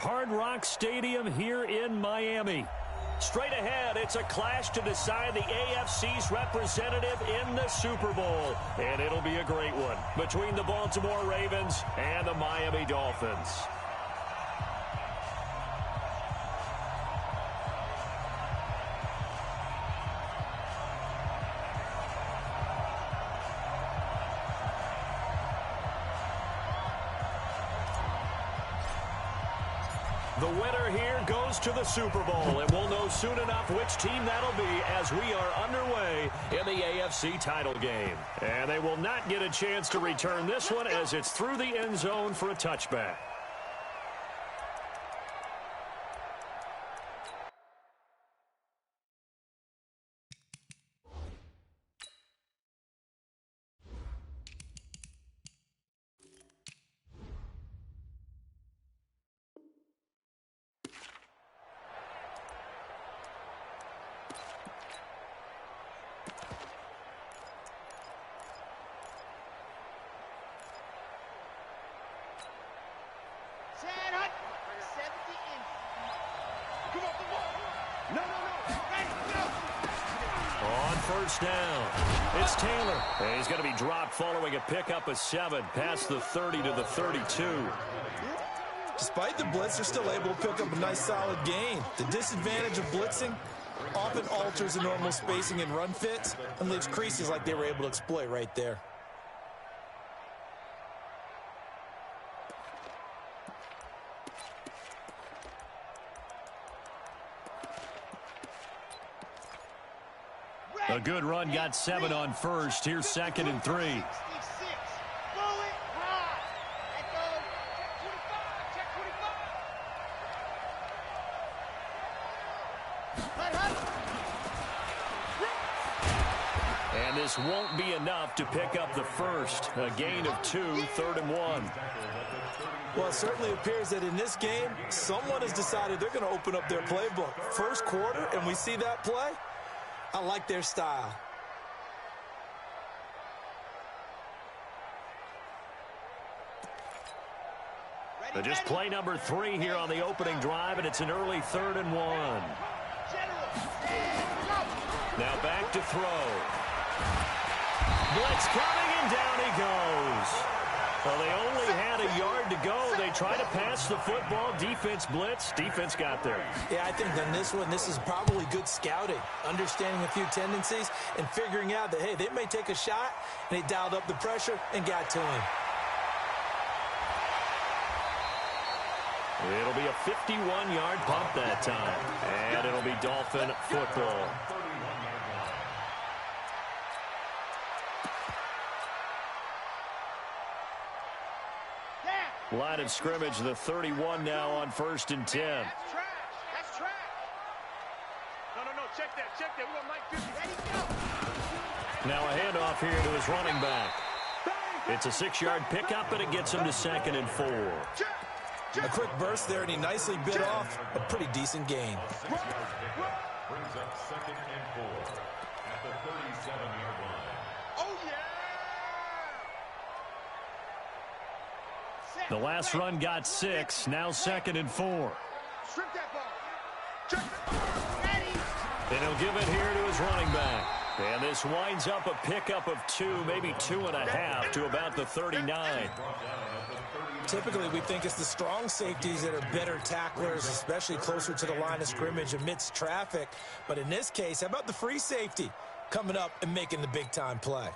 Hard Rock Stadium here in Miami. Straight ahead, it's a clash to decide the AFC's representative in the Super Bowl. And it'll be a great one between the Baltimore Ravens and the Miami Dolphins. The winner here goes to the Super Bowl, and we'll know soon enough which team that'll be as we are underway in the AFC title game. And they will not get a chance to return this one as it's through the end zone for a touchback. First down. It's Taylor. And he's going to be dropped following a pickup of 7 past the 30 to the 32. Despite the blitz, they're still able to pick up a nice solid gain. The disadvantage of blitzing often alters the normal spacing and run fits and leaves creases like they were able to exploit right there. A good run got 7 on first. Here's 2nd and 3. And this won't be enough to pick up the first. A gain of 2, 3rd and 1. Well, it certainly appears that in this game, someone has decided they're going to open up their playbook. First quarter, and we see that play. I like their style. Just play number 3 here on the opening drive, and it's an early 3rd and 1. Now back to throw. Blitz coming, and down he goes. Well, they only had a yard to go. They tried to pass the football. Defense blitz. Defense got there. Yeah, I think on this one, this is probably good scouting, understanding a few tendencies, and figuring out that, hey, they may take a shot, and they dialed up the pressure and got to him. It'll be a 51-yard pump that time, and it'll be Dolphin football. Line of scrimmage, the 31 now on 1st and 10. That's trash. That's trash. No, check that. We want Mike 50. Now a handoff here to his running back. It's a 6-yard pickup, and it gets him to 2nd and 4. A quick burst there, and he nicely bit off a pretty decent gain. Brings up 2nd and 4 at the 37-yard line. Oh, yeah. The last run got 6, now 2nd and 4. Strip that ball. And he'll give it here to his running back. And this winds up a pickup of 2, maybe 2.5 to about the 39. Typically, we think it's the strong safeties that are better tacklers, especially closer to the line of scrimmage amidst traffic. But in this case, how about the free safety coming up and making the big-time play?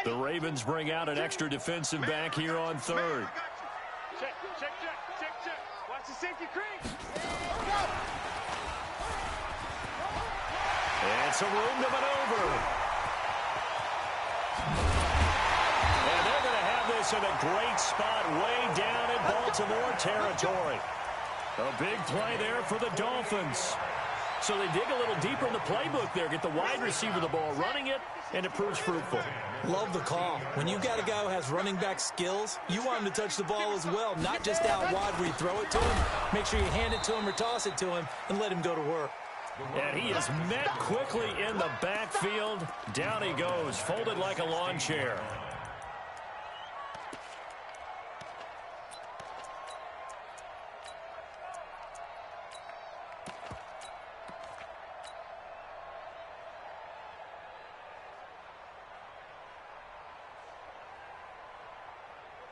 The Ravens bring out an extra defensive back here on 3rd. Check. Watch the safety creep. And some room to maneuver. And they're going to have this in a great spot way down in Baltimore territory. A big play there for the Dolphins. So they dig a little deeper in the playbook there, get the wide receiver the ball, running it, and it proves fruitful. Love the call. When you got a guy who has running back skills, you want him to touch the ball as well, not just out wide where you throw it to him. Make sure you hand it to him or toss it to him and let him go to work. And he is met quickly in the backfield. Down he goes, folded like a lawn chair.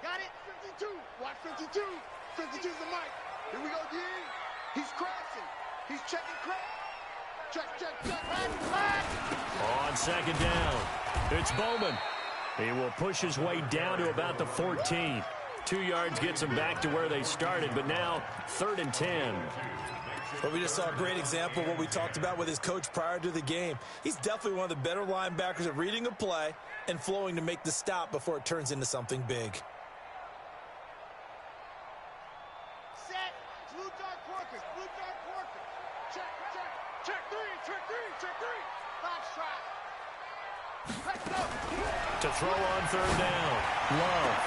Got it? 52. Watch 52. 52's the mic. Here we go, D. He's crashing. He's checking crack. Check. On second down, it's Bowman. He will push his way down to about the 14. 2 yards gets him back to where they started, but now 3rd and 10. But we just saw a great example of what we talked about with his coach prior to the game. He's definitely one of the better linebackers at reading a play and flowing to make the stop before it turns into something big. Set. Blue dart Corker. Blue dart Corker. Check. Check three. Box trap. Let's go. To throw on 3rd down. Love.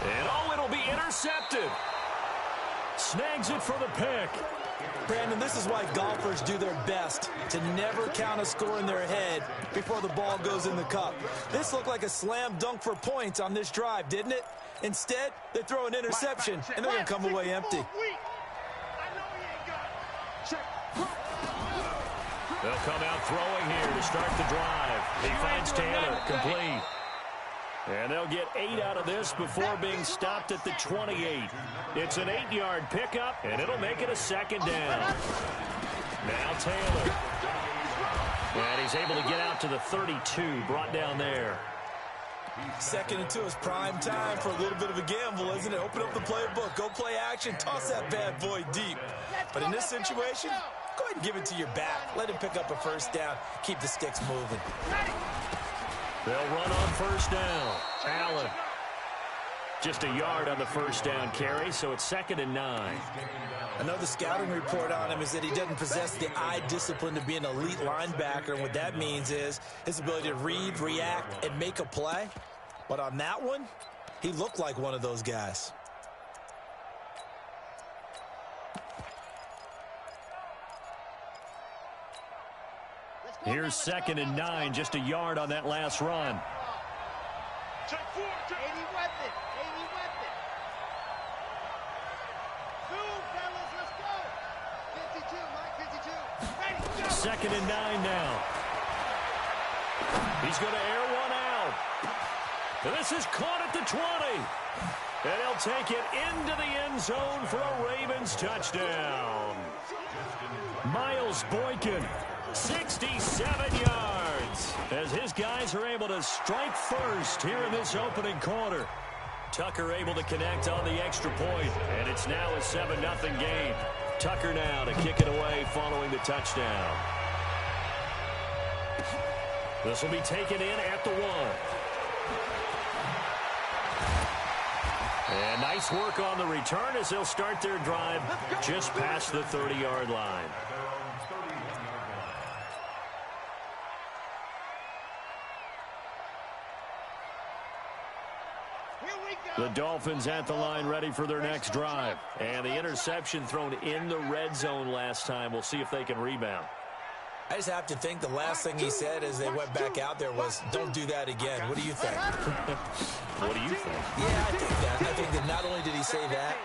And it'll be intercepted. Snags it for the pick. Brandon, this is why golfers do their best to never count a score in their head before the ball goes in the cup. This looked like a slam dunk for points on this drive, didn't it? Instead, they throw an interception, and they're going to come away empty. They'll come out throwing here to start the drive. He finds Taylor, complete. And they'll get 8 out of this before being stopped at the 28. It's an 8-yard pickup, and it'll make it a 2nd down. Now Taylor. And he's able to get out to the 32, brought down there. 2nd and 2 is prime time for a little bit of a gamble, isn't it? Open up the playbook, go play action, toss that bad boy deep. But in this situation, go ahead and give it to your back. Let him pick up a 1st down. Keep the sticks moving. They'll run on 1st down. Allen. Just a yard on the 1st down carry, so it's 2nd and 9. Another scouting report on him is that he doesn't possess the eye discipline to be an elite linebacker, and what that means is his ability to read, react, and make a play. But on that one, he looked like one of those guys. Here's 2nd and 9, just a yard on that last run. Check 4. 80 weapon. Zoom, fellas, let's go. 52, Mike, 52. Ready, go. 2nd and 9 now. He's going to air one out. And this is caught at the 20. And he'll take it into the end zone for a Ravens touchdown. Miles Boykin. 67 yards as his guys are able to strike first here in this opening quarter. Tucker able to connect on the extra point, and it's now a 7-0 game. Tucker now to kick it away following the touchdown. This will be taken in at the 1. And nice work on the return as they'll start their drive just past the 30-yard line. The Dolphins at the line ready for their next drive. And the interception thrown in the red zone last time. We'll see if they can rebound. I just have to think the last thing he said as they went back out there was, don't do that again. What do you think? What do you think? Yeah, I think that not only did he say that,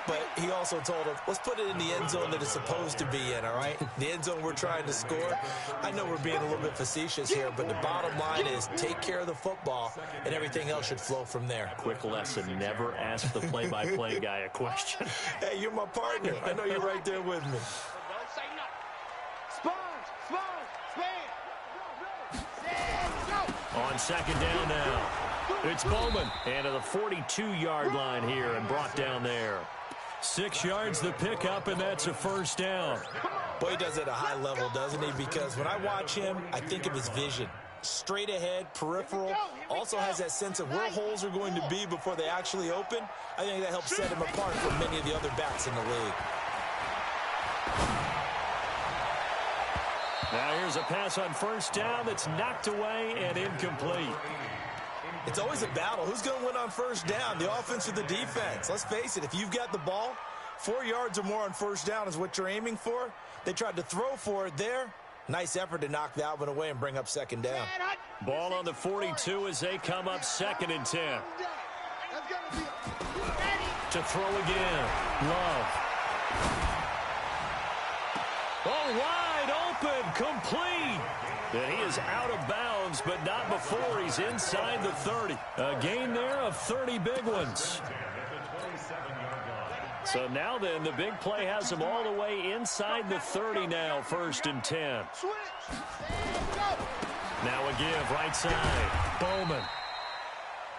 but he also told him, let's put it in the end zone that it's supposed to be in, all right? The end zone we're trying to score. I know we're being a little bit facetious here, but the bottom line is take care of the football, and everything else should flow from there. Quick lesson, never ask the play-by-play guy a question. Hey, you're my partner. I know you're right there with me. Don't say nothing. On 2nd down now, it's Bowman. And to the 42-yard line here and brought down there. 6 yards the pickup, and that's a 1st down. Boy, he does it at a high level, doesn't he? Because when I watch him, I think of his vision. Straight ahead, peripheral, also has that sense of where holes are going to be before they actually open. I think that helps set him apart from many of the other backs in the league. Now here's a pass on 1st down that's knocked away and incomplete. It's always a battle. Who's going to win on 1st down, the offense or the defense? Let's face it, if you've got the ball, 4 yards or more on first down is what you're aiming for. They tried to throw for it there. Nice effort to knock that one away and bring up second down. Ball on the 42 as they come up 2nd and 10. To throw again. Love. Oh, wide open, complete. And he is out of bounds, but not before he's inside the 30. A gain there of 30 big ones. So now then, the big play has him all the way inside the 30 now, 1st and 10. Now a give, right side. Bowman.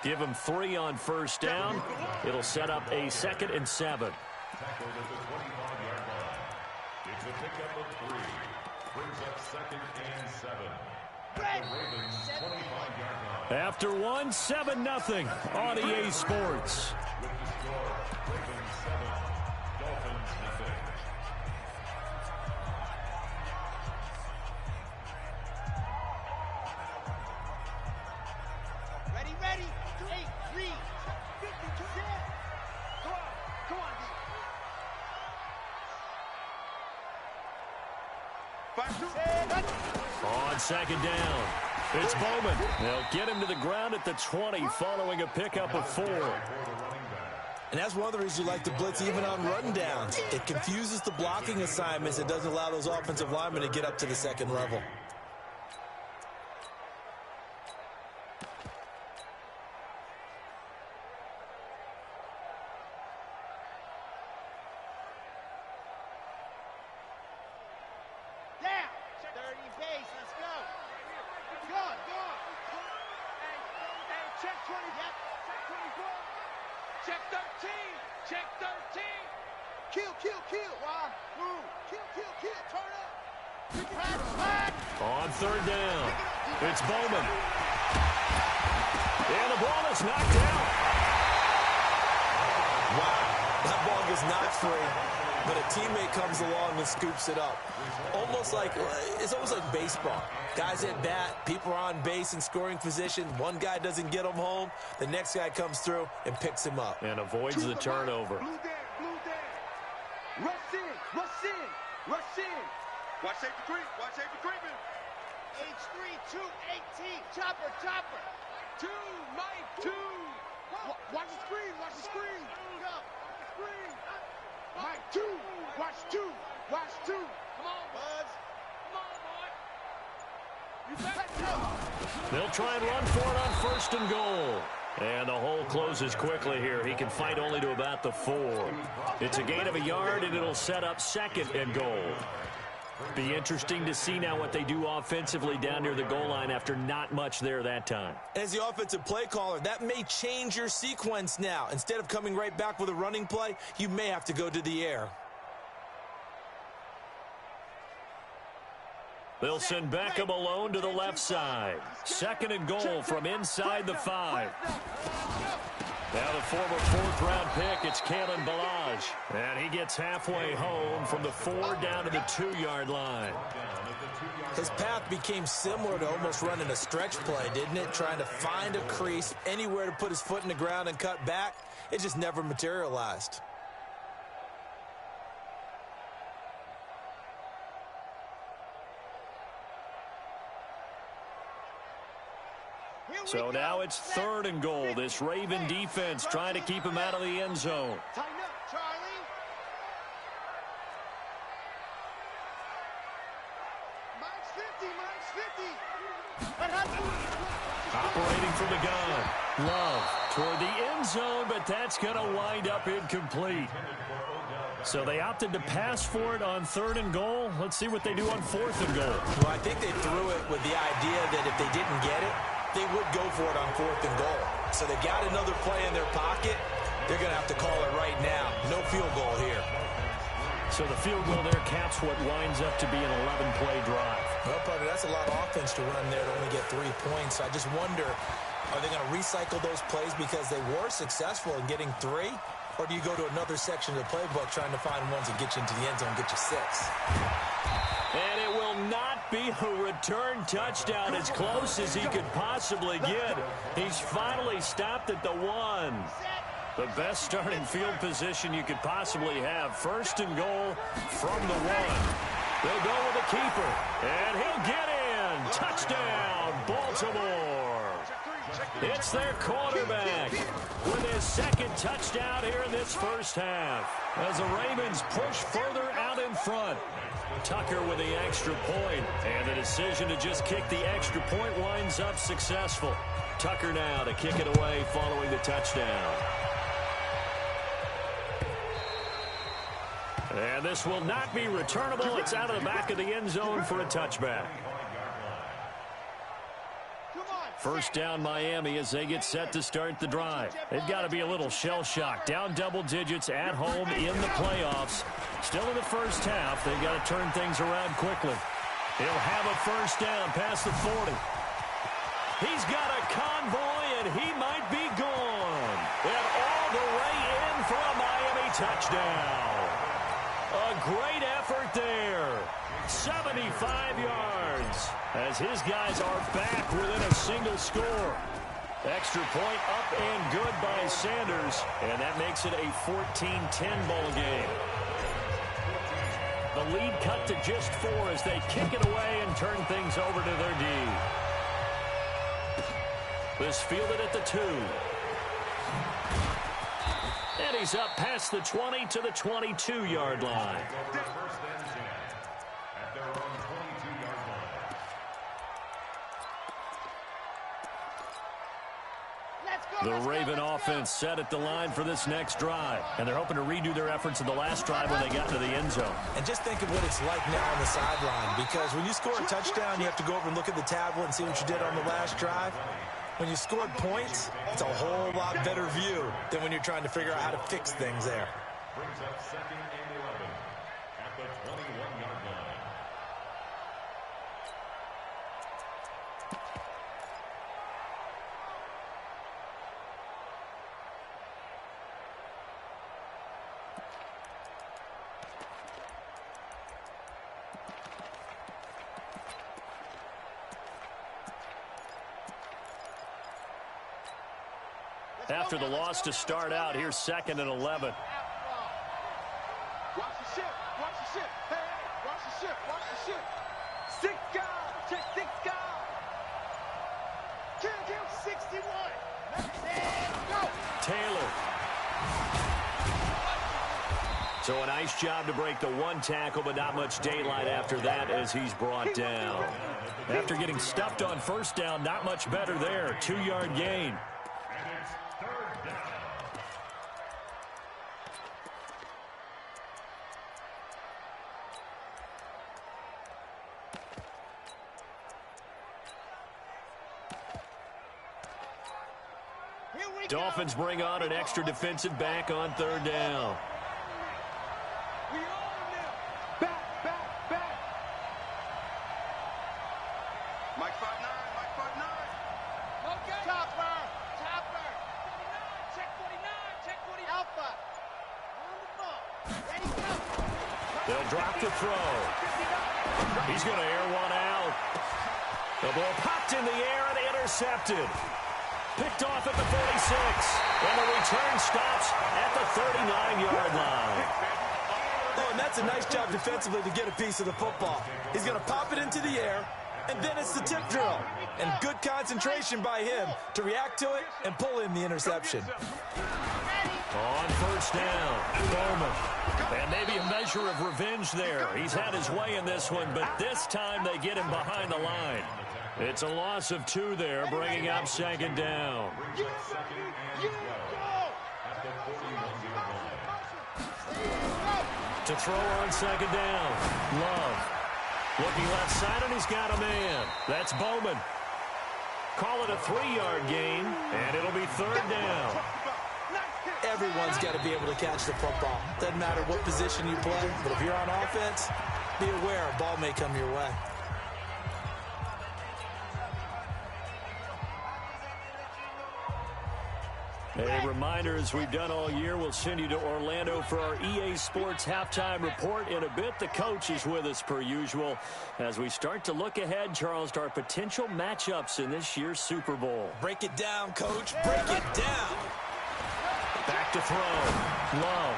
Give him 3 on first down. It'll set up a 2nd and 7. Tackled at the 25-yard line. It's a pickup of 3. Brings up 2nd and 7. The Ravens 25-yard line. After 1, 7-0 on EA Sports. With the score, Ravens 7, Dolphins nothing. Ready. 8, 3, 52. Come on, On 2nd down, it's Bowman. They'll get him to the ground at the 20 following a pickup of 4. And that's one of the reasons you like to blitz even on run downs. It confuses the blocking assignments. It doesn't allow those offensive linemen to get up to the second level. On 3rd down, it's Bowman. And the ball is knocked out. Wow, that ball gets knocked free, but a teammate comes along and scoops it up. It's almost like baseball. Guys at bat, people are on base in scoring position. One guy doesn't get him home. The next guy comes through and picks him up. And avoids the turnover. Blue down. Rush in. Watch safety creeping. H3, 218. Chopper. 2, Mike, 2. Watch the screen. Go. Screen. Mike, 2. Watch 2. Come on, Buds. Come on, boy. They'll try and run for it on 1st and goal. And the hole closes quickly here. He can fight only to about the 4. It's a gain of a yard, and it'll set up 2nd and goal. Be interesting to see now what they do offensively down near the goal line after not much there that time. As the offensive play caller, that may change your sequence now. Instead of coming right back with a running play, you may have to go to the air. They'll send Beckham alone to the left side. 2nd and goal from inside the 5. Now the former 4th-round pick, it's Kalen Ballage. And he gets halfway home from the 4 down to the 2-yard line. His path became similar to almost running a stretch play, didn't it? Trying to find a crease, anywhere to put his foot in the ground and cut back. It just never materialized. So now it's 3rd and goal. This Raven defense trying to keep him out of the end zone. Tighten up, Charlie. Mike's 50. Operating from the gun. Love toward the end zone, but that's going to wind up incomplete. So they opted to pass for it on 3rd and goal. Let's see what they do on 4th and goal. Well, I think they threw it with the idea that if they didn't get it, they would go for it on 4th and goal. So they got another play in their pocket. They're going to have to call it right now. No field goal here. So the field goal there caps what winds up to be an 11-play drive. Well, partner, that's a lot of offense to run there to only get 3 points. I just wonder, are they going to recycle those plays because they were successful in getting 3? Or do you go to another section of the playbook trying to find ones that get you into the end zone and get you 6? And it will not be a return touchdown, as close as he could possibly get. He's finally stopped at the 1. The best starting field position you could possibly have. First and goal from the one. They'll go with the keeper, and he'll get in. Touchdown, Baltimore. It's their quarterback with his second touchdown here in this first half. As the Ravens push further out in front. Tucker with the extra point, and the decision to just kick the extra point winds up successful. Tucker now to kick it away following the touchdown. And this will not be returnable. It's out of the back of the end zone for a touchback. First down Miami as they get set to start the drive. They've got to be a little shell-shocked. Down double digits at home in the playoffs. Still in the first half. They've got to turn things around quickly. He'll have a first down past the 40. He's got a convoy, and he might be gone. And all the way in for a Miami touchdown. A great effort there. 75 yards as his guys are back within a single score. Extra point up and good by Sanders, and that makes it a 14-10 ball game. The lead cut to just 4 as they kick it away and turn things over to their D. This fielded at the 2. And he's up past the 20 to the 22-yard line. The Raven offense set at the line for this next drive. And they're hoping to redo their efforts in the last drive when they got to the end zone. And just think of what it's like now on the sideline. Because when you score a touchdown, you have to go over and look at the tablet and see what you did on the last drive. When you scored points, it's a whole lot better view than when you're trying to figure out how to fix things there. Brings up 2nd and 11 at the 21-yard line. After the loss to start out, here's 2nd and 11. Watch the ship. Watch the ship. Hey, watch the ship. Watch the ship. 6 guys. Check 6 guys. Kill 61. And go. Taylor. So a nice job to break the 1 tackle, but not much daylight after that as he's brought down. After getting stuffed on first down, not much better there. 2-yard gain. Dolphins bring on an extra defensive back on 3rd down. We own them. Back. Mike 5'9", Mike 5'9". Okay. Chopper. 49, check 49. Alpha. On the ball. Ready, go. They'll drop the throw. He's going to air one out. The ball popped in the air and intercepted. Picked off at the 46. And the return stops at the 39-yard line. Oh, and that's a nice job defensively to get a piece of the football. He's going to pop it into the air, and then it's the tip drill. And good concentration by him to react to it and pull in the interception. On first down, Bowman. And maybe a measure of revenge there. He's had his way in this one, but this time they get him behind the line. It's a loss of 2 there, bringing up 2nd down. To throw on 2nd down, Love. Looking left side, and he's got a man. That's Bowman. Call it a 3-yard gain, and it'll be 3rd down. Everyone's got to be able to catch the football. Doesn't matter what position you play, but if you're on offense, be aware a ball may come your way. A reminder, as we've done all year, we'll send you to Orlando for our EA Sports halftime report. In a bit, the coach is with us per usual as we start to look ahead, Charles, to our potential matchups in this year's Super Bowl. Break it down, Coach. Break it down. Back to throw. Love.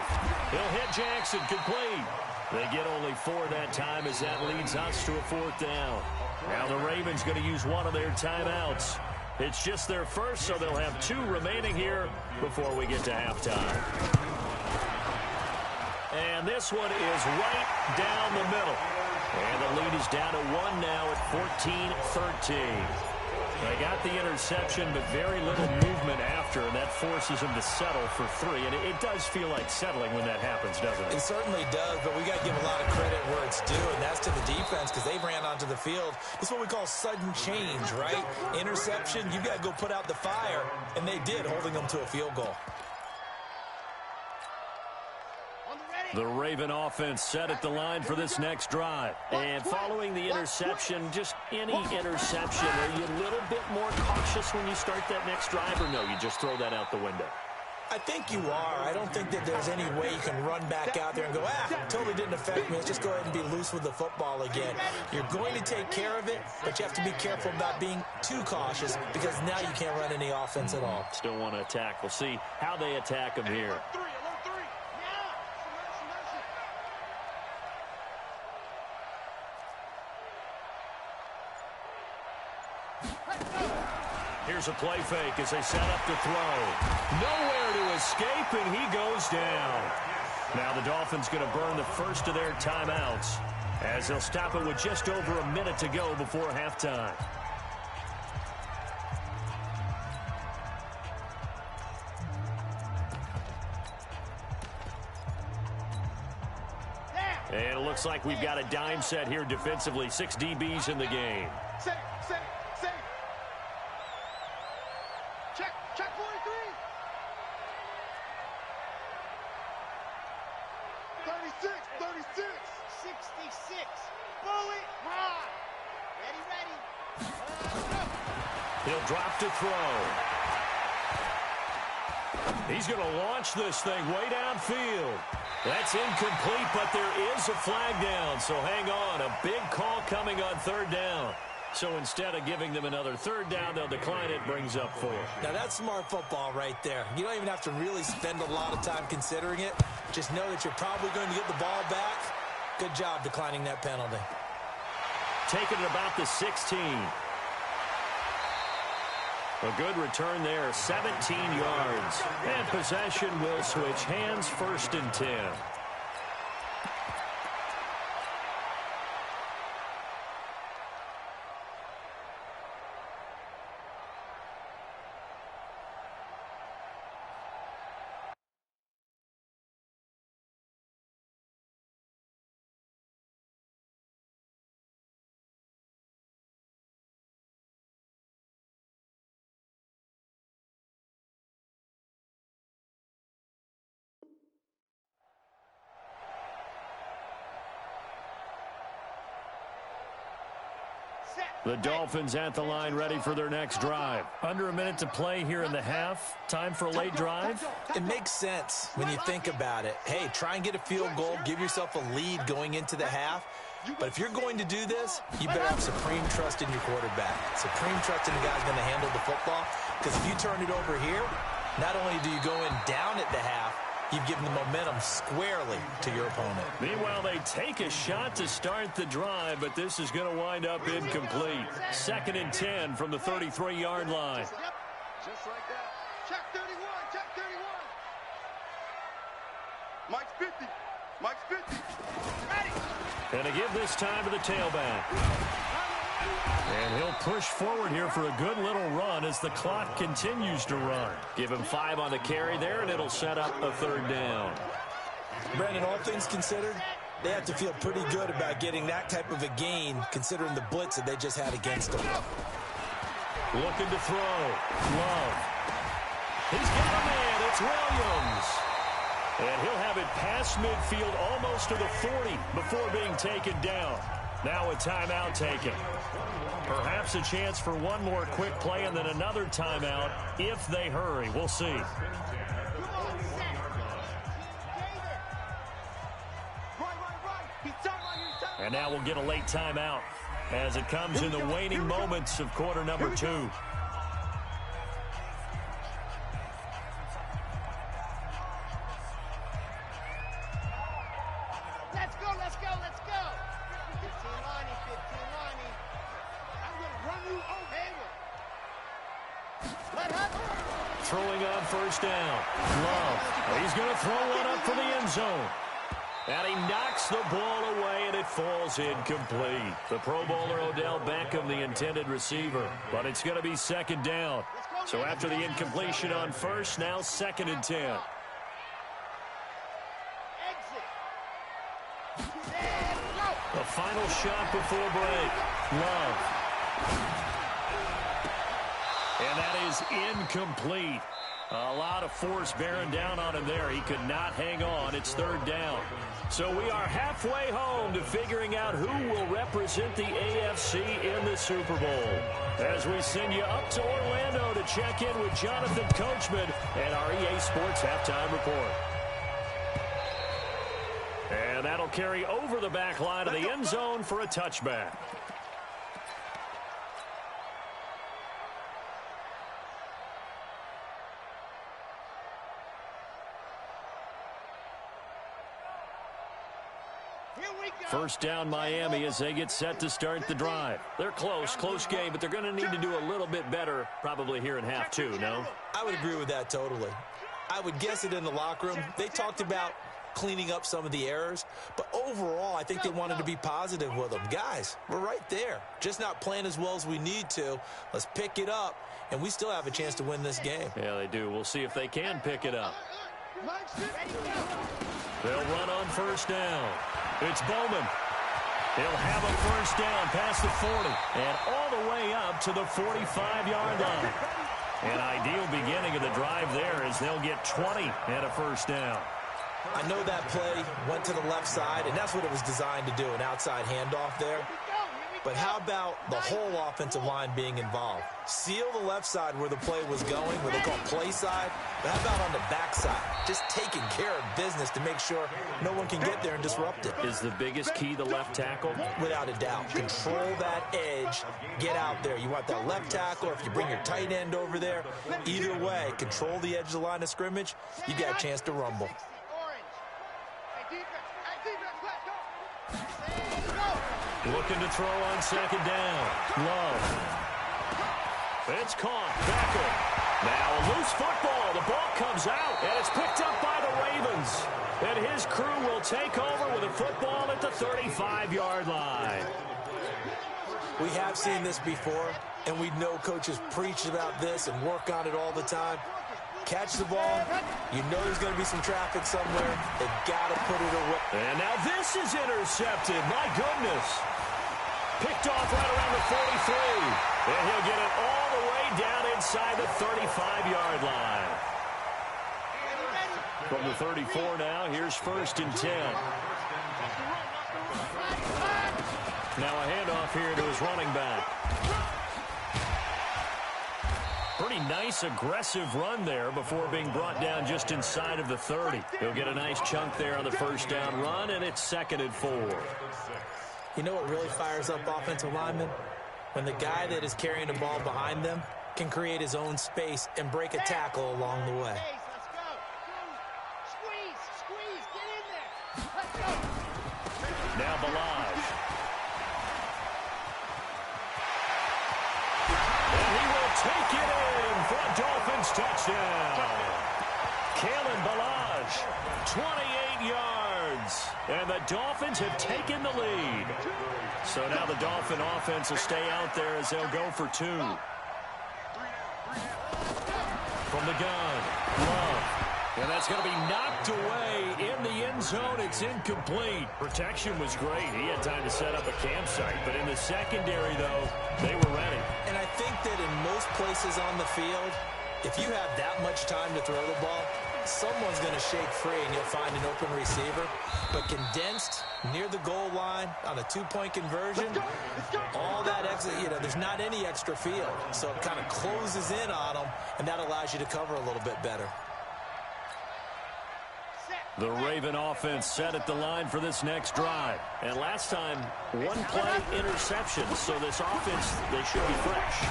He'll hit Jackson. Complete. They get only 4 that time as that leads us to a 4th down. Now the Ravens going to use one of their timeouts. It's just their first, so they'll have 2 remaining here before we get to halftime. And this one is right down the middle. And the lead is down to 1 now at 14-13. They got the interception, but very little movement after, and that forces them to settle for 3. And it does feel like settling when that happens, doesn't it? It certainly does, but we got to give a lot of credit where it's due, and that's to the defense because they ran onto the field. This is what we call sudden change, right? Interception, you got to go put out the fire, and they did, holding them to a field goal. The Raven offense set at the line for this next drive. And following the interception, just any interception, are you a little bit more cautious when you start that next drive, or no, you just throw that out the window? I think you are. I don't think that there's any way you can run back out there and go, totally didn't affect me. Let's just go ahead and be loose with the football again. You're going to take care of it, but you have to be careful about being too cautious because now you can't run any offense at all. Still want to attack. We'll see how they attack them here. Here's a play fake as they set up to throw. Nowhere to escape, and he goes down. Now the Dolphins going to burn the first of their timeouts as they'll stop it with just over a minute to go before halftime. And it looks like we've got a dime set here defensively. 6 DBs in the game. Safe. Check 43. 36. 66. Bullet high. Ready. He'll drop to throw. He's going to launch this thing way downfield. That's incomplete, but there is a flag down, so hang on. A big call coming on 3rd down. So instead of giving them another 3rd down, they'll decline it, brings up 4. Now that's smart football right there. You don't even have to really spend a lot of time considering it. Just know that you're probably going to get the ball back. Good job declining that penalty. Taking it about the 16. A good return there, 17 yards. And possession will switch hands, 1st and 10. The Dolphins at the line ready for their next drive. Under a minute to play here in the half. Time for a late drive? It makes sense when you think about it. Hey, try and get a field goal. Give yourself a lead going into the half. But if you're going to do this, you better have supreme trust in your quarterback. Supreme trust in the guy's going to handle the football. Because if you turn it over here, not only do you go in down at the half, you've given the momentum squarely to your opponent. Meanwhile, they take a shot to start the drive, but this is going to wind up incomplete. 2nd and 10 from the 33-yard line. Yep, just like that. Check 31. Mike's 50. Ready. And to give this time to the tailback. And he'll push forward here for a good little run as the clock continues to run. Give him 5 on the carry there, and it'll set up a 3rd down. Brandon, all things considered, they have to feel pretty good about getting that type of a gain considering the blitz that they just had against them. Looking to throw. Love. He's got a man. It's Williams. And he'll have it past midfield almost to the 40 before being taken down. Now a timeout taken. Perhaps a chance for one more quick play and then another timeout if they hurry. We'll see. And now we'll get a late timeout as it comes in the waning moments of quarter number 2. throwing on first down. Love. He's going to throw one up for the end zone. And he knocks the ball away, and it falls incomplete. The Pro Bowler Odell Beckham, the intended receiver. But it's going to be second down. So after the incompletion on first, now 2nd and 10. The final shot before break. Love. And that is incomplete. A lot of force bearing down on him there. He could not hang on. It's 3rd down. So we are halfway home to figuring out who will represent the AFC in the Super Bowl. As we send you up to Orlando to check in with Jonathan Coachman and our EA Sports Halftime Report. And that'll carry over the back line of the end zone for a touchback. First down Miami as they get set to start the drive. They're close game, but they're going to need to do a little bit better probably here in half 2, no? I would agree with that totally. I would guess it in the locker room. They talked about cleaning up some of the errors, but overall I think they wanted to be positive with them. Guys, we're right there. Just not playing as well as we need to. Let's pick it up, and we still have a chance to win this game. Yeah, they do. We'll see if they can pick it up. They'll run on first down. It's Bowman. He'll have a first down past the 40 and all the way up to the 45-yard line. An ideal beginning of the drive there as they'll get 20 and a first down. I know that play went to the left side, and that's what it was designed to do, an outside handoff there. But how about the whole offensive line being involved? Seal the left side where the play was going, where they call play side. But how about on the back side? Just taking care of business to make sure no one can get there and disrupt it. Is the biggest key the left tackle? Without a doubt. Control that edge. Get out there. You want that left tackle, or if you bring your tight end over there, either way, control the edge of the line of scrimmage, you got a chance to rumble. Looking to throw on second down. Love. It's caught. Becker. Now a loose football. The ball comes out, and it's picked up by the Ravens. And his crew will take over with a football at the 35-yard line. We have seen this before, and we know coaches preach about this and work on it all the time. Catch the ball. You know there's going to be some traffic somewhere. They've got to put it away. And now this is intercepted. My goodness. Picked off right around the 43. And he'll get it all the way down inside the 35-yard line. From the 34 now, here's 1st and 10. Now a handoff here to his running back. Pretty nice, aggressive run there before being brought down just inside of the 30. He'll get a nice chunk there on the first down run, and it's 2nd and 4. You know what really fires up offensive linemen? When the guy that is carrying the ball behind them can create his own space and break a tackle along the way. Squeeze, get in there. Let's go. Now Balaj. And he will take it in for a Dolphins touchdown. Kalen Balaj, 28 yards. And the Dolphins have taken the lead. So now the Dolphin offense will stay out there as they'll go for 2. From the gun, Love. And that's going to be knocked away in the end zone. It's incomplete. Protection was great. He had time to set up a campsite. But in the secondary, though, they were ready. And I think that in most places on the field, if you have that much time to throw the ball, someone's going to shake free and you'll find an open receiver. But condensed near the goal line on a 2-point conversion, all that extra, there's not any extra field. So it kind of closes in on them, and that allows you to cover a little bit better. The Raven offense set at the line for this next drive. And last time, 1-play interception. So this offense, they should be fresh.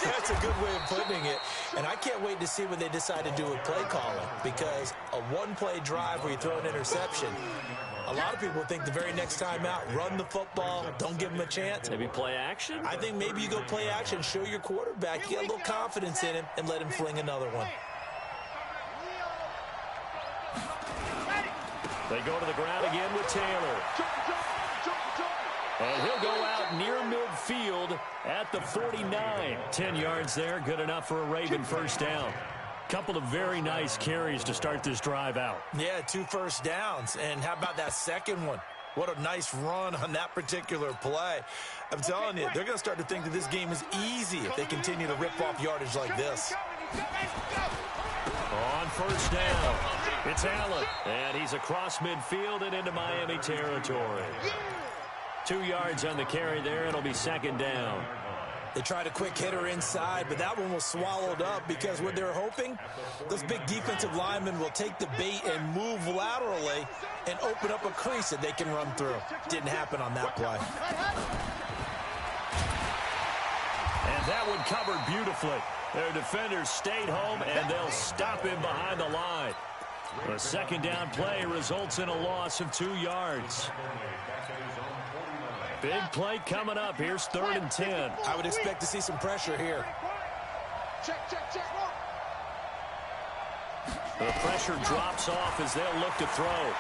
That's a good way of putting it. And I can't wait to see when they decide to do a play calling. Because a 1-play drive where you throw an interception, a lot of people think the very next time out, run the football, don't give them a chance. Maybe play action? I think maybe you go play action, show your quarterback, get a little confidence in him, and let him fling another one. They go to the ground again with Taylor. And he'll go out near midfield at the 49. 10 yards there, good enough for a Raven first down. Couple of very nice carries to start this drive out. Yeah, 2 first downs. And how about that second one? What a nice run on that particular play. I'm telling you, they're going to start to think that this game is easy if they continue to rip off yardage like this. On first down, it's Allen. And he's across midfield and into Miami territory. 2 yards on the carry there. It'll be second down. They tried a quick hitter inside, but that one was swallowed up because what they're hoping, those big defensive linemen will take the bait and move laterally and open up a crease that they can run through. Didn't happen on that play. And that one covered beautifully. Their defenders stayed home, and they'll stop him behind the line. The second down play results in a loss of 2 yards. Big play coming up. Here's 3rd and 10. I would expect to see some pressure here. The pressure drops off as they'll look to throw.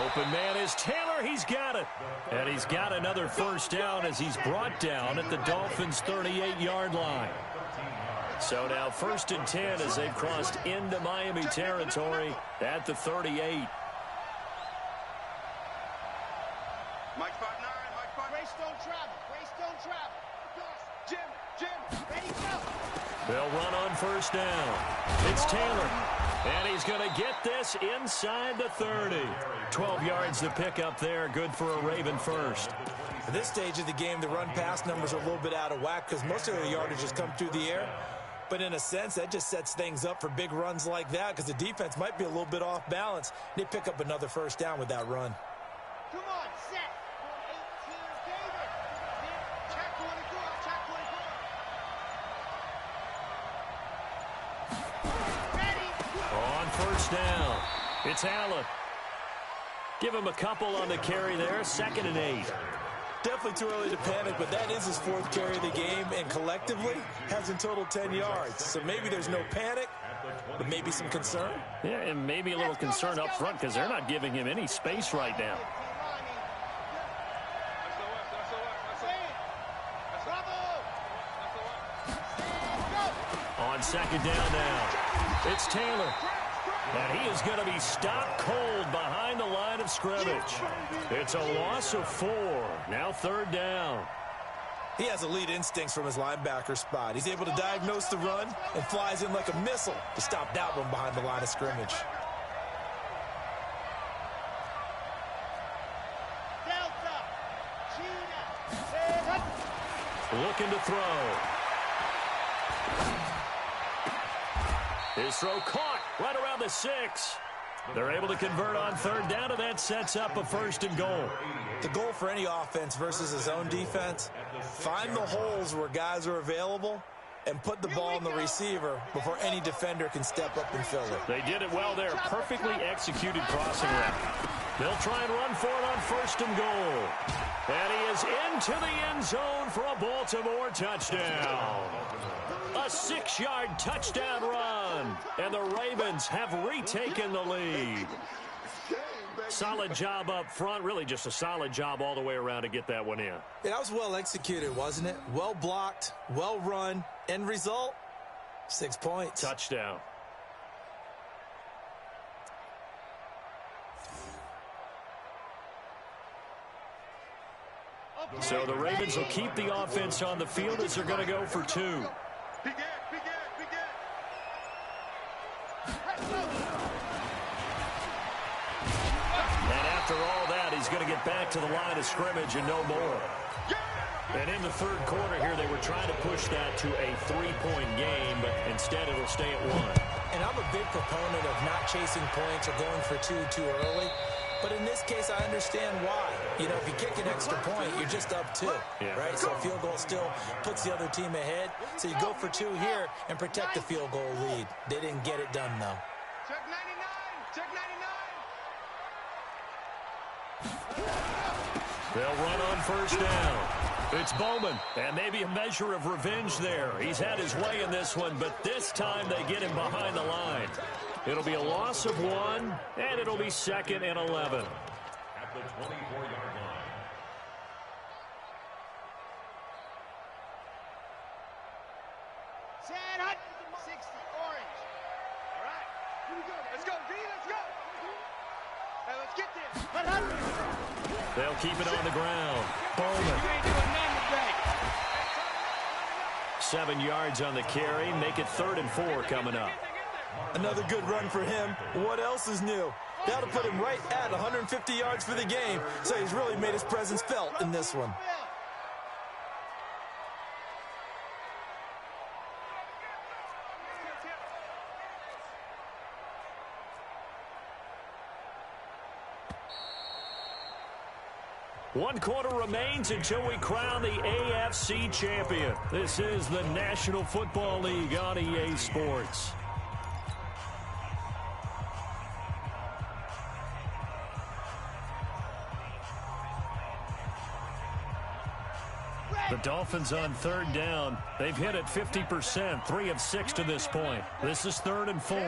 Open man is Taylor. He's got it. And he's got another first down as he's brought down at the Dolphins' 38-yard line. So now 1st and 10 as they've crossed into Miami territory at the 38. Mike 5-9, Mike 5. Greystone travel, Greystone travel. Jim, ready, go. They'll run on first down. It's Taylor. And he's going to get this inside the 30. 12 yards to pick up there. Good for a Raven first. At this stage of the game, the run-pass numbers are a little bit out of whack because most of their yardage has come through the air. But in a sense, that just sets things up for big runs like that because the defense might be a little bit off balance. They pick up another first down with that run. Come on, set. 18, David. Check 24, check 24. Ready. On first down, it's Allen. Give him a couple on the carry there. 2nd and 8. Definitely too early to panic, but that is his 4th carry of the game, and collectively has in total 10 yards. So maybe there's no panic, but maybe some concern. Yeah, and maybe a little concern up front because they're not giving him any space right now. On 2nd down now, it's Taylor. And he is going to be stopped cold behind the line of scrimmage. It's a loss of 4. Now 3rd down. He has elite instincts from his linebacker spot. He's able to diagnose the run and flies in like a missile to stop that one behind the line of scrimmage. Delta. Cheetah. Looking to throw. His throw caught right around the 6. They're able to convert on 3rd down, and that sets up a 1st and goal. The goal for any offense versus his own defense, find the holes where guys are available and put the ball in the receiver before any defender can step up and fill it. They did it well there. Perfectly executed crossing route. They'll try and run for it on 1st and goal. And he is into the end zone for a Baltimore touchdown. A 6-yard touchdown run. And the Ravens have retaken the lead. Solid job up front. Really just a solid job all the way around to get that one in. Yeah, that was well executed, wasn't it? Well blocked, well run. End result, 6 points. Touchdown. So the Ravens will keep the offense on the field as they're going to go for 2. And after all that, he's going to get back to the line of scrimmage and no more. And in the 3rd quarter here, they were trying to push that to a 3-point game, but instead it'll stay at 1. And I'm a big proponent of not chasing points or going for 2 too early. But in this case, I understand why. You know, if you kick an extra point, you're just up 2, right? So a field goal still puts the other team ahead. So you go for 2 here and protect the field goal lead. They didn't get it done, though. Check 99, check 99. They'll run on 1st down. It's Bowman, and maybe a measure of revenge there. He's had his way in this one, but this time they get him behind the line. It'll be a loss of 1, and it'll be 2nd and 11. At the 24-yard line. Set hut. 60, orange. All right. Here we go. Let's go, D. Let's go. Hey, let's get this. Hut, hut. They'll keep it on the ground. Bowman. You ain't doing nothing today. 7 yards on the carry. Make it 3rd and 4 coming up. Another good run for him. What else is new? That'll put him right at 150 yards for the game. So he's really made his presence felt in this one. One quarter remains until we crown the AFC champion. This is the National Football League on EA Sports. The Dolphins on 3rd down. They've hit it 50%, 3 of 6 to this point. This is 3rd and 4.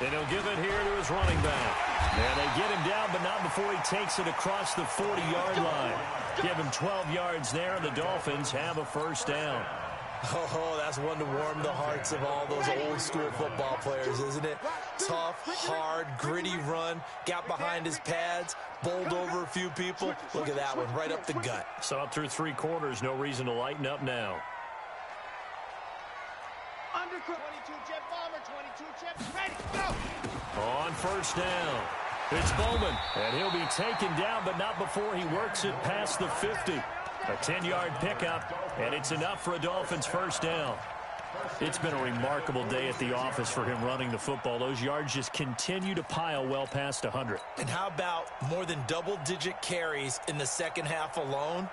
And he'll give it here to his running back. And they get him down, but not before he takes it across the 40-yard line. Give him 12 yards there, and the Dolphins have a 1st down. Oh, that's one to warm the hearts of all those old-school football players, isn't it? Tough, hard, gritty run, got behind his pads, bowled over a few people. Look at that one, right up the gut. Saw it through 3 quarters, no reason to lighten up now. Under 22 jet bomber, 22 jet ready, go! On 1st down, it's Bowman, and he'll be taken down, but not before he works it past the 50. A 10-yard pickup, and it's enough for a Dolphins 1st down. It's been a remarkable day at the office for him running the football. Those yards just continue to pile well past 100. And how about more than double-digit carries in the second half alone?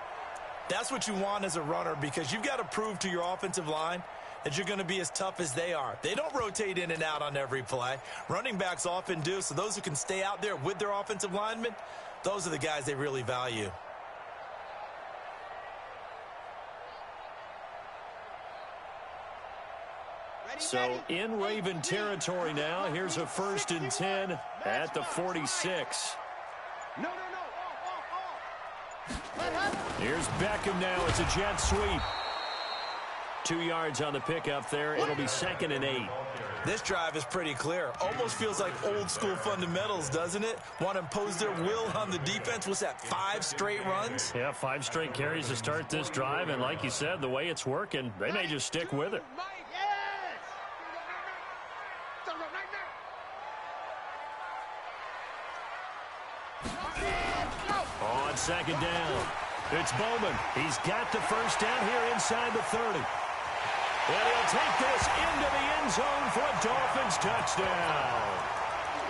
That's what you want as a runner, because you've got to prove to your offensive line that you're going to be as tough as they are. They don't rotate in and out on every play. Running backs often do, so those who can stay out there with their offensive linemen, those are the guys they really value. So in Raven territory now, here's a 1st and 10 at the 46. No. Here's Beckham now. It's a jet sweep. 2 yards on the pickup there. It'll be 2nd and 8. This drive is pretty clear. Almost feels like old-school fundamentals, doesn't it? Want to impose their will on the defense. What's that, 5 straight runs? Yeah, 5 straight carries to start this drive. And like you said, the way it's working, they may just stick with it. On 2nd down, it's Bowman. He's got the 1st down here inside the 30. And he'll take this into the end zone for a Dolphins touchdown.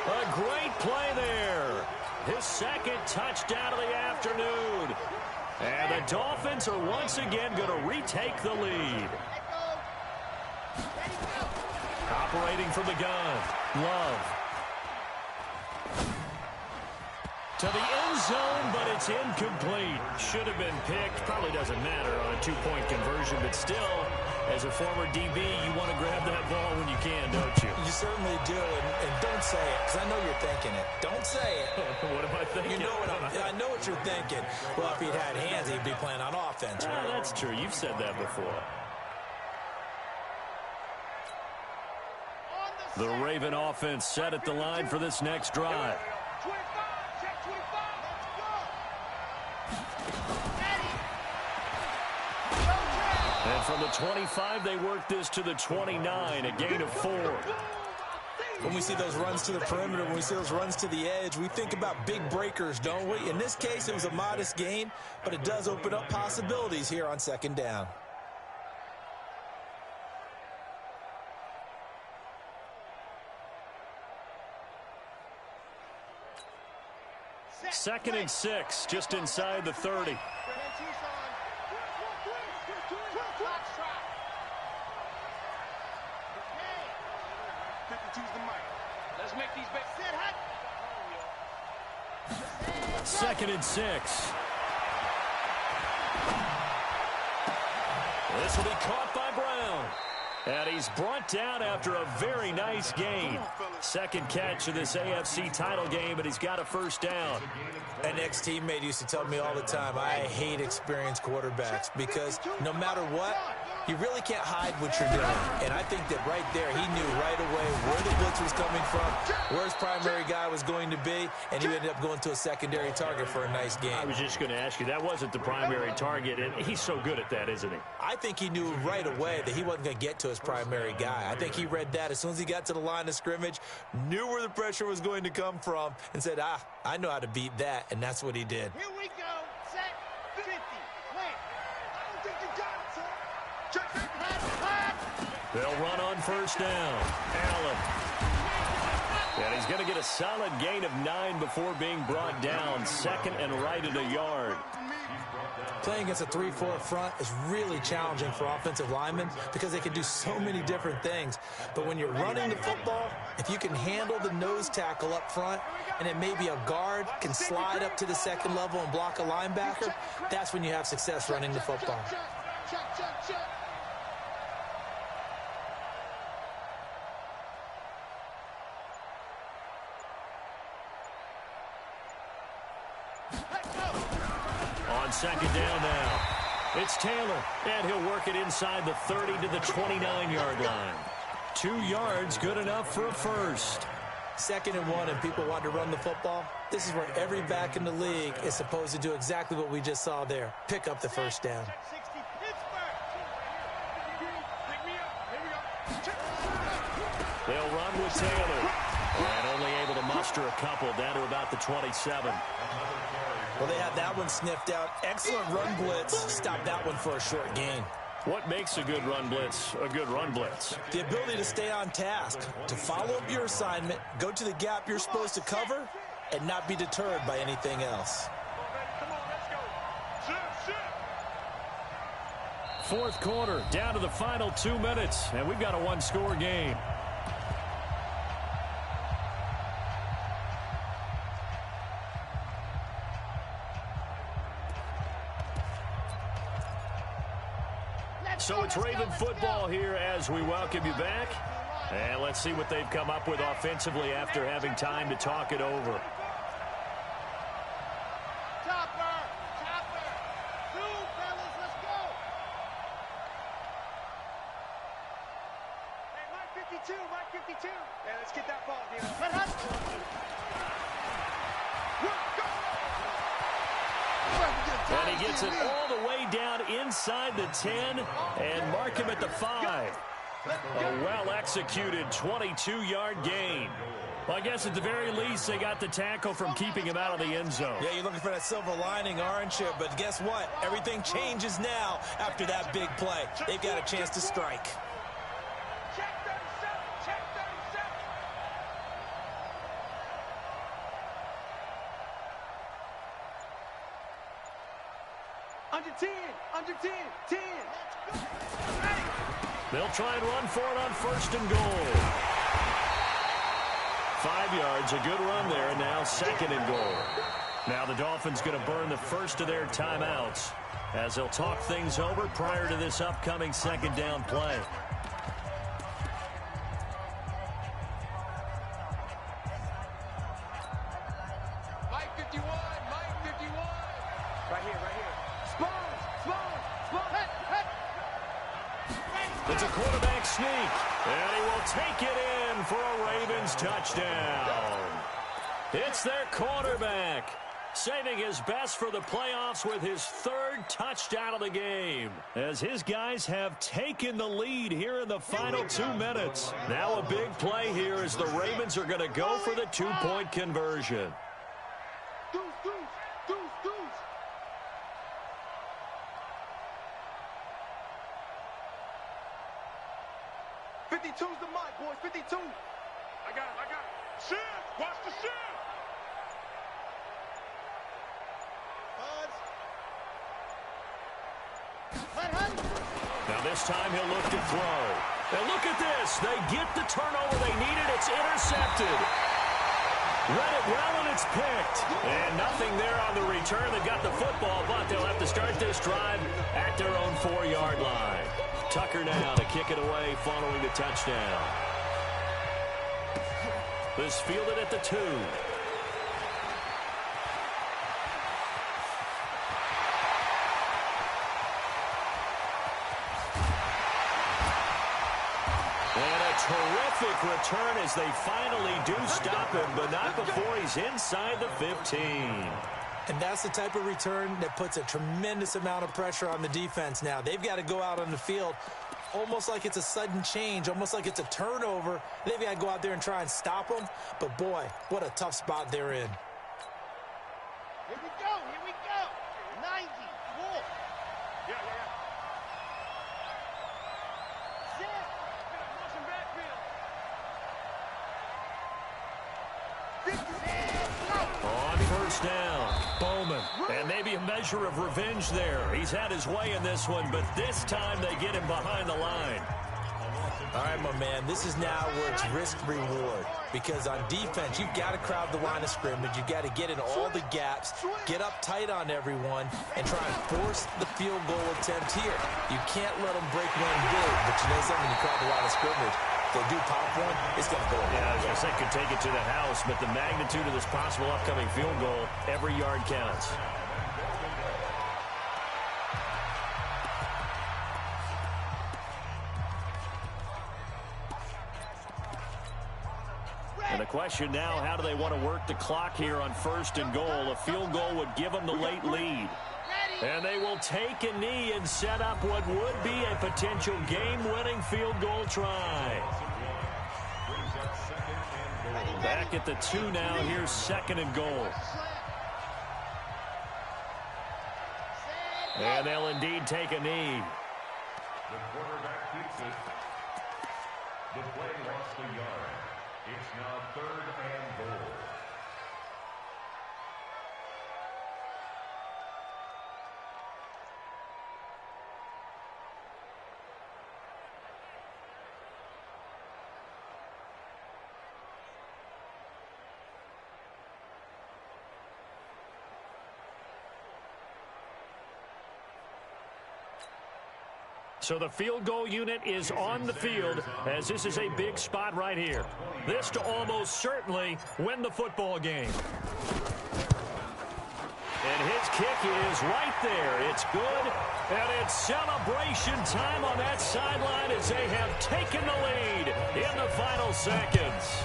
A great play there. His 2nd touchdown of the afternoon. And the Dolphins are once again going to retake the lead. Operating from the gun, Love. To the end zone, but it's incomplete. Should have been picked. Probably doesn't matter on a 2-point conversion, but still, as a former DB, you want to grab that ball when you can, don't you? You certainly do, and don't say it, because I know you're thinking it. Don't say it. What am I thinking? You know I know what you're thinking. Well, if he'd had hands, he'd be playing on offense. Well, that's true. You've said that before. The Raven offense set at the line for this next drive. And from the 25, they work this to the 29, a gain of 4. When we see those runs to the perimeter, when we see those runs to the edge, we think about big breakers, don't we? In this case, it was a modest gain, but it does open up possibilities here on 2nd down. Second and 6, just inside the 30. Let's make these big. 2nd and 6. This will be caught by Brown. And he's brought down after a very nice gain. Second catch of this AFC title game, and he's got a first down. An ex-teammate used to tell me all the time, I hate experienced quarterbacks because no matter what, you really can't hide what you're doing. And I think that right there, he knew right away where the blitz was coming from, where his primary guy was going to be, and he ended up going to a secondary target for a nice game. I was just going to ask you, that wasn't the primary target, and he's so good at that, isn't he? I think he knew right away that he wasn't going to get to his primary guy. I think he read that as soon as he got to the line of scrimmage, knew where the pressure was going to come from, and said, I know how to beat that, and that's what he did. Here we go. Set 50. Plant. I don't think you got it, sir. Check it. They'll run on first down. Allen. And he's going to get a solid gain of 9 before being brought down. Second and right at a yard. Playing against a 3-4 front is really challenging for offensive linemen because they can do so many different things. But when you're running the football, if you can handle the nose tackle up front and then maybe a guard can slide up to the second level and block a linebacker, that's when you have success running the football. Check. On second down now, it's Taylor, and he'll work it inside the 30 to the 29-yard line. 2 yards, good enough for a first. 2nd and 1, and people want to run the football. This is where every back in the league is supposed to do exactly what we just saw there, pick up the first down. They'll run with Taylor, and only able to muster a couple down to about the 27. Well, they had that one sniffed out. Excellent run blitz. Stopped that one for a short gain. What makes a good run blitz a good run blitz? The ability to stay on task, to follow up your assignment, go to the gap you're supposed to cover, and not be deterred by anything else. Come on, let's go. Fourth quarter, down to the final 2 minutes, and we've got a one-score game. So it's Raven football here as we welcome you back. And let's see what they've come up with offensively after having time to talk it over. Topper. 2, fellas, let's go. Hey, Mike 52. Hey, let's get that ball, dude. And he gets it all the way down inside the 10 and mark him at the 5. A well-executed 22-yard gain. Well, I guess at the very least, they got the tackle from keeping him out of the end zone. Yeah, you're looking for that silver lining, aren't you? But guess what? Everything changes now after that big play. They've got a chance to strike. Check 37. Under 10. 10. They'll try and run for it on first and goal. 5 yards, a good run there, and now second and goal. Now the Dolphins going to burn the first of their timeouts as they'll talk things over prior to this upcoming second down play. Mike 51. Right here. Spawn. It's a quarterback sneak, and he will take it in for a Ravens touchdown. It's their quarterback, saving his best for the playoffs with his 3rd touchdown of the game, as his guys have taken the lead here in the final 2 minutes. Now a big play here as the Ravens are going to go for the 2-point conversion. Deuce. 52's the mic, boys. 52. I got it. Shift. Watch the shift. Now this time he'll look to throw. And look at this. They get the turnover they needed. It's intercepted. Read it well, and it's picked. And nothing there on the return. They've got the football, but they'll have to start this drive at their own 4-yard line. Tucker now to kick it away following the touchdown. This fielded at the 2. And a terrific return as they finally do stop him, but not before he's inside the 15. And that's the type of return that puts a tremendous amount of pressure on the defense now. They've got to go out on the field almost like it's a sudden change, almost like it's a turnover. They've got to go out there and try and stop them. But, boy, what a tough spot they're in. Here we go. 90. Wolf. Yeah. Zip. Motion backfield. On first down, Bowman. And maybe a measure of revenge there. He's had his way in this one, but this time they get him behind the line. All right, my man, this is now where it's risk-reward. Because on defense, you've got to crowd the line of scrimmage. You've got to get in all the gaps, get up tight on everyone, and try and force the field goal attempt here. You can't let them break one big, but you know something, you crowd the line of scrimmage. If they do pop one, it's going to go. Yeah, as I said, could take it to the house, but the magnitude of this possible upcoming field goal, every yard counts. And the question now, how do they want to work the clock here on first and goal? A field goal would give them the late lead. And they will take a knee and set up what would be a potential game-winning field goal try. Back at the 2 now. Here's second and goal. And they'll indeed take a knee. The quarterback keeps it. The play lost a yard. It's now third and goal. So the field goal unit is on the field as this is a big spot right here. This to almost certainly win the football game. And his kick is right there. It's good. And it's celebration time on that sideline as they have taken the lead in the final seconds.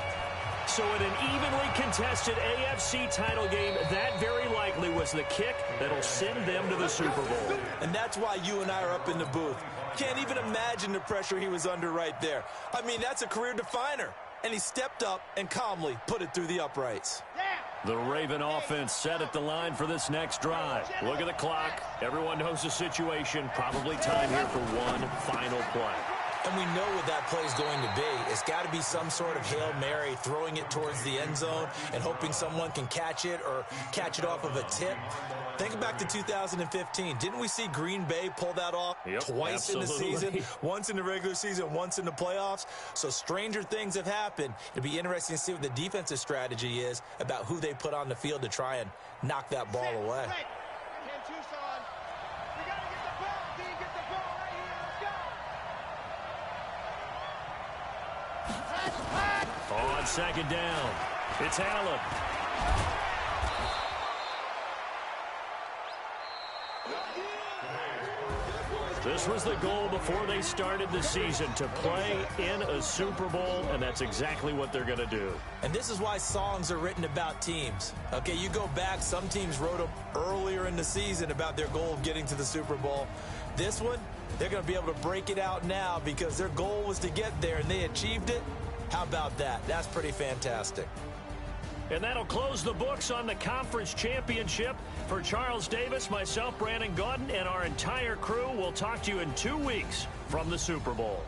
So in an evenly contested AFC title game, that very likely was the kick that'll send them to the Super Bowl. And that's why you and I are up in the booth. Can't even imagine the pressure he was under right there. I mean, that's a career definer. And he stepped up and calmly put it through the uprights. The Raven offense set at the line for this next drive. Look at the clock. Everyone knows the situation. Probably time here for one final play. And we know what that play is going to be. It's got to be some sort of Hail Mary, throwing it towards the end zone and hoping someone can catch it or catch it off of a tip. Think back to 2015. Didn't we see Green Bay pull that off twice in the season? Once in the regular season, once in the playoffs. So stranger things have happened. It'll be interesting to see what the defensive strategy is about who they put on the field to try and knock that ball away. On second down, it's Allen. This was the goal before they started the season, to play in a Super Bowl, and that's exactly what they're going to do. And this is why songs are written about teams. Okay, you go back, some teams wrote them earlier in the season about their goal of getting to the Super Bowl. This one, they're going to be able to break it out now because their goal was to get there, and they achieved it. How about that? That's pretty fantastic. And that'll close the books on the conference championship. For Charles Davis, myself, Brandon Gaudin, and our entire crew, we'll talk to you in 2 weeks from the Super Bowl.